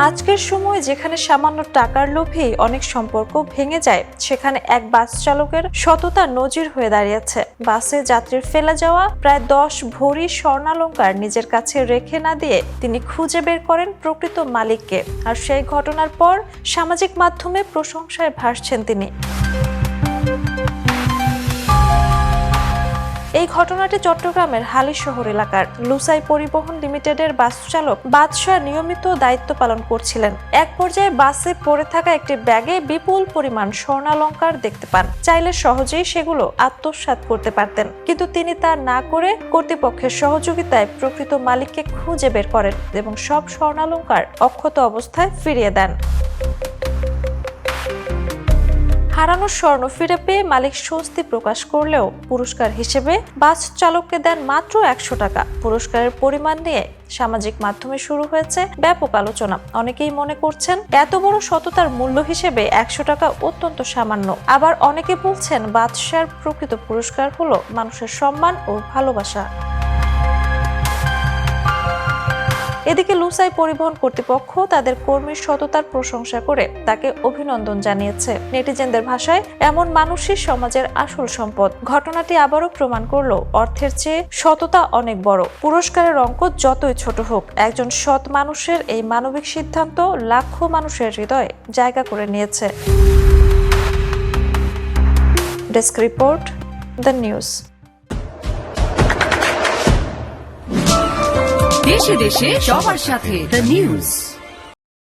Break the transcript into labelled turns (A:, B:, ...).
A: আজকের সময় যেখানে সামান্য টাকার লোভেই অনেক সম্পর্ক ভেঙে যায়, সেখানে এক বাস চালকের সততা নজির হয়ে দাঁড়িয়েছে। বাসে যাত্রীর ফেলে যাওয়া প্রায় 10 ভরি স্বর্ণালংকার নিজের কাছে রেখে না দিয়ে তিনি খুঁজে বের করেন প্রকৃত মালিককে। আর সেই ঘটনার পর সামাজিক মাধ্যমে প্রশংসায় ভাসছেন তিনি। এই ঘটনাটি চট্টগ্রামের হালিশহর এলাকার লুসাই পরিবহন লিমিটেডের বাস চালক বাদশাহ নিয়মিত দায়িত্ব পালন করছিলেন। এক পর্যায়ে বাসে পড়ে থাকা একটি ব্যাগে বিপুল পরিমাণ স্বর্ণালংকার দেখতে পান। চাইলে সহজেই সেগুলো আত্মসাৎ করতে পারতেন, কিন্তু তিনি তা না করে কর্তৃপক্ষের সহযোগিতায় প্রকৃত মালিককে খুঁজে বের করেন এবং সব স্বর্ণালংকার অক্ষত অবস্থায় ফিরিয়ে দেন। হারানো স্বর্ণ ফিরে পেয়ে মালিক স্বস্তি প্রকাশ করলেও পুরস্কার হিসেবে বাস চালককে দেন মাত্র 100 টাকা। পুরস্কারের পরিমাণ নিয়ে সামাজিক মাধ্যমে শুরু হয়েছে ব্যাপক আলোচনা। অনেকেই মনে করছেন এত বড় সততার মূল্য হিসেবে 100 টাকা অত্যন্ত সামান্য। আবার অনেকে বলছেন বাদশার প্রকৃত পুরস্কার হলো মানুষের সম্মান ও ভালোবাসা। এদিকে লুসাই পরিবহন কর্তৃপক্ষ তাদের কর্মীর সততার প্রশংসা করে তাকে অভিনন্দন জানিয়েছে। নেটিজেনদের ভাষায়, এমন মানুষই সমাজের আসল সম্পদ। ঘটনাটি আবারও প্রমাণ করলো অর্থের চেয়ে সততা অনেক বড়। পুরস্কারের অঙ্ক যতই ছোট হোক, একজন সৎ মানুষের এই মানবিক সিদ্ধান্ত লাখো মানুষের হৃদয়ে জায়গা করে নিয়েছে। Desk report, the news.
B: দেশে দেশে সবার সাথে দ্য নিউজ।